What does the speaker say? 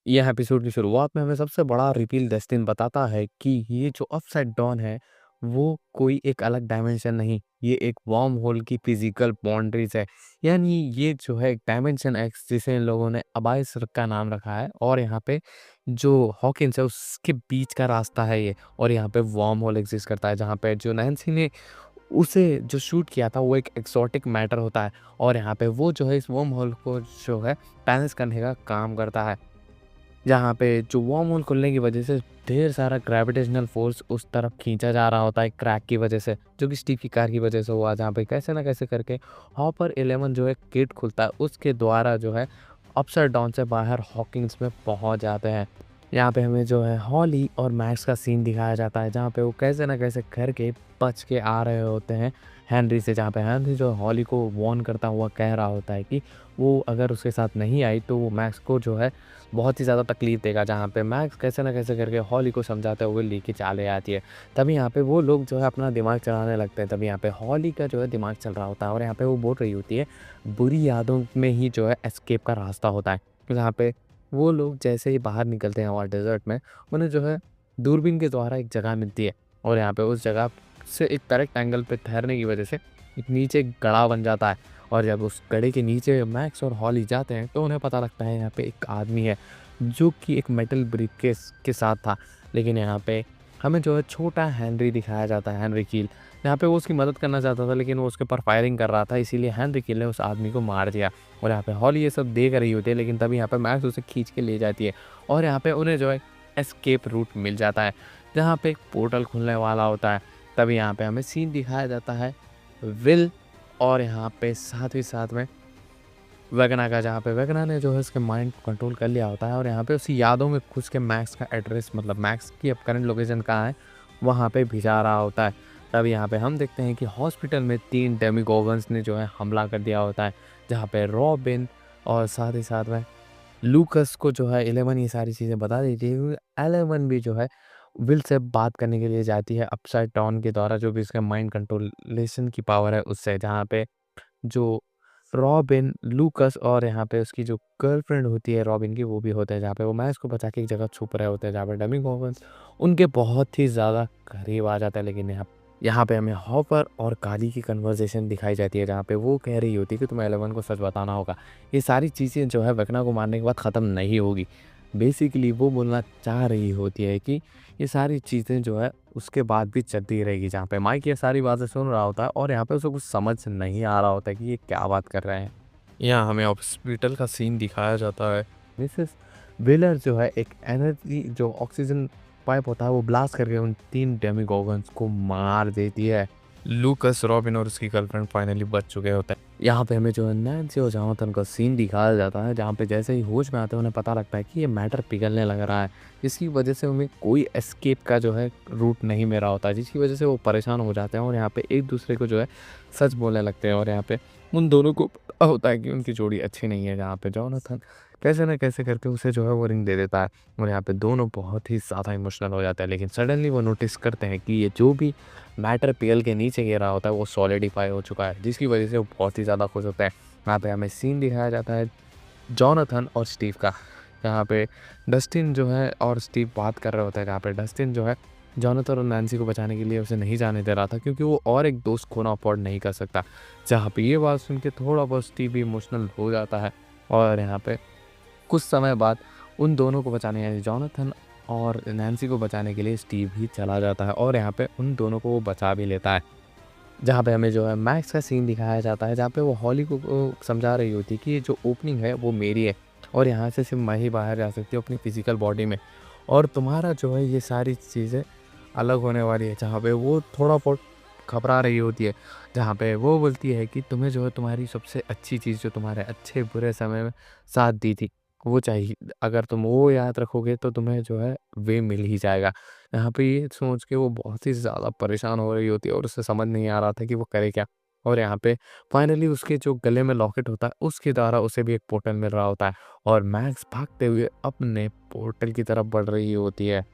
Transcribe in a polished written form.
यह एपिसोड की शुरुआत में हमें सबसे बड़ा रिवील डस्टिन बताता है कि ये जो अपसाइड डाउन है वो कोई एक अलग डायमेंशन नहीं, ये एक वर्म होल की फिजिकल बाउंड्रीज है। यानी ये जो है एक डायमेंशन एक्स जिसे इन लोगों ने अबाइस का नाम रखा है, और यहाँ पे जो हॉकिंस है उसके बीच का रास्ता है ये। और यहाँ पे वर्म होल एग्जिस्ट करता है जहाँ पे जो नैन्सी ने उसे जो शूट किया था वो एक एक्सोटिक मैटर होता है, और यहाँ पे वो जो है इस वर्म होल को जो है बैलेंस करने का काम करता है। जहाँ पे जो वर्म होल खुलने की वजह से ढेर सारा ग्रेविटेशनल फोर्स उस तरफ खींचा जा रहा होता है क्रैक की वजह से, जो कि स्टीव की कार की वजह से हुआ। जहाँ पे कैसे ना कैसे करके हॉपर 11 जो है गेट खुलता है, उसके द्वारा जो है अपसाइड डाउन से बाहर हॉकिंग्स में पहुंच जाते हैं। यहाँ पे हमें जो है हॉली और मैक्स का सीन दिखाया जाता है जहाँ पे वो कैसे ना कैसे करके बच के आ रहे होते हैं हेनरी से। जहाँ पे हेनरी जो हॉली को वार्न करता हुआ कह रहा होता है कि वो अगर उसके साथ नहीं आई तो वो मैक्स को जो है बहुत ही ज़्यादा तकलीफ देगा। जहाँ पे मैक्स कैसे ना कैसे करके हॉली को समझाते हुए लेके चले आती है। तभी यहाँ पे वो लोग जो है अपना दिमाग चलाने लगते हैं। तभी यहाँ पे हॉली का जो है दिमाग चल रहा होता है, और यहाँ पे वो बोल रही होती है बुरी यादों में ही जो है एस्केप का रास्ता होता है। जहाँ पे वो लोग जैसे ही बाहर निकलते हैं वहाँ डेजर्ट में, उन्हें जो है दूरबीन के द्वारा एक जगह मिलती है, और यहाँ पे उस जगह से एक करेक्ट एंगल पे ठहरने की वजह से एक नीचे एक गड़ा बन जाता है। और जब उस गड़े के नीचे मैक्स और हॉली जाते हैं तो उन्हें पता लगता है यहाँ पे एक आदमी है जो कि एक मेटल ब्रीफकेस के साथ था। लेकिन यहाँ पे हमें जो है छोटा हेनरी दिखाया जाता है, हेनरी कील। यहाँ पे वो उसकी मदद करना चाहता था लेकिन वो उसके ऊपर फायरिंग कर रहा था, इसीलिए हेनरी कील ने उस आदमी को मार दिया। और यहाँ पे हॉली ये सब देख रही होती है, लेकिन तभी यहाँ पे मैक्स उसे खींच के ले जाती है, और यहाँ पे उन्हें जो है एस्केप रूट मिल जाता है जहाँ पे एक पोर्टल खुलने वाला होता है। तभी यहाँ पे हमें सीन दिखाया जाता है विल और यहाँ पे साथ ही साथ में वेगना का, जहाँ पे वेगना ने जो है उसके माइंड को कंट्रोल कर लिया होता है, और यहाँ पे उसी यादों में घुस के मैक्स का एड्रेस, मतलब मैक्स की अब करंट लोकेशन कहाँ है, वहाँ पे भिजा रहा होता है। तब यहाँ पे हम देखते हैं कि हॉस्पिटल में 3 डेमिगोगन्स ने जो है हमला कर दिया होता है, जहाँ पे रॉबिन और साथ ही साथ में लूकस को जो है 11 ये सारी चीज़ें बता देती है। 11 भी जो है विल से बात करने के लिए जाती है अपसाइड डाउन के द्वारा, जो भी इसका माइंड कंट्रोलेशन की पावर है उससे। जहाँ पे जो रॉबिन, लूकस और यहाँ पे उसकी जो गर्लफ्रेंड होती है रॉबिन की, वो भी होते हैं। जहाँ पे वो मैक्स को बचा के एक जगह छुप रहे होते हैं, जहाँ पे डेमिगोगन्स उनके बहुत ही ज़्यादा करीब आ जाता है। लेकिन यहाँ यहाँ पे हमें हॉपर और काली की कन्वर्सेशन दिखाई जाती है, जहाँ पे वो कह रही होती है कि तुम्हें 11 को सच बताना होगा। ये सारी चीज़ें जो है वेक्ना को मारने के बाद ख़त्म नहीं होगी। बेसिकली वो बोलना चाह रही होती है कि ये सारी चीज़ें जो है उसके बाद भी चलती रहेगी। जहाँ पे माइक ये सारी बातें सुन रहा होता है, और यहाँ पे उसे कुछ समझ नहीं आ रहा होता है कि ये क्या बात कर रहे हैं। यहाँ हमें हॉस्पिटल का सीन दिखाया जाता है। मिसेस व्हीलर जो है एक एनर्जी जो ऑक्सीजन पाइप होता है वो ब्लास्ट करके उन 3 डेमिगोगन्स को मार देती है। लूकस, रॉबिन और उसकी गर्लफ्रेंड फाइनली बच चुके होते हैं। यहाँ पे हमें जो है नैन्सी और जॉनथन का सीन दिखाया जाता है, जहाँ पे जैसे ही होश में आते हैं उन्हें पता लगता है कि ये मैटर पिघलने लग रहा है, जिसकी वजह से उन्हें कोई एस्केप का जो है रूट नहीं मिल रहा होता है, जिसकी वजह से वो परेशान हो जाते हैं और यहाँ पे एक दूसरे को जो है सच बोलने लगते हैं। और यहाँ पे उन दोनों को पता होता है कि उनकी जोड़ी अच्छी नहीं है। जहाँ पे जॉनथन कैसे ना कैसे करके उसे जो है वो रिंग दे देता है, और यहाँ पे दोनों बहुत ही ज़्यादा इमोशनल हो जाते हैं। लेकिन सडनली वो नोटिस करते हैं कि ये जो भी मैटर पिघल के नीचे गिर रहा होता है वो सॉलिडिफाई हो चुका है, जिसकी वजह से वो बहुत ही ज़्यादा खुश होते हैं। यहाँ पे हमें सीन दिखाया जाता है जॉनथन और स्टीव का, जहाँ पे डस्टिन जो है और स्टीव बात कर रहे होते हैं। जहाँ पे डस्टिन जो है जॉनथन और नैन्सी को बचाने के लिए उसे नहीं जाने दे रहा था, क्योंकि वो और एक दोस्त खोना अफोर्ड नहीं कर सकता। जहाँ पे ये बात सुन के थोड़ा बहुत स्टीव भी इमोशनल हो जाता है, और यहाँ पे कुछ समय बाद उन दोनों को बचाने, यानी जॉनथन और नैन्सी को बचाने के लिए स्टीव भी चला जाता है, और यहाँ पे उन दोनों को वो बचा भी लेता है। जहाँ पे हमें जो है मैक्स का सीन दिखाया जाता है, जहाँ पे वो हॉली को समझा रही होती है कि ये जो ओपनिंग है वो मेरी है, और यहाँ से सिर्फ मैं ही बाहर जा सकती हूँ अपनी फिजिकल बॉडी में, और तुम्हारा जो है ये सारी चीज़ें अलग होने वाली है। जहाँ पे वो थोड़ा बहुत घबरा रही होती है, जहाँ पे वो बोलती है कि तुम्हें जो है तुम्हारी सबसे अच्छी चीज़ जो तुम्हारे अच्छे बुरे समय में साथ दी थी वो चाहिए, अगर तुम वो याद रखोगे तो तुम्हें जो है वे मिल ही जाएगा। यहाँ पे ये सोच के वो बहुत ही ज़्यादा परेशान हो रही होती है, और उसे समझ नहीं आ रहा था कि वो करे क्या। और यहाँ पे फाइनली उसके जो गले में लॉकेट होता है उसके द्वारा उसे भी एक पोर्टल मिल रहा होता है, और मैक्स भागते हुए अपने पोर्टल की तरफ बढ़ रही होती है।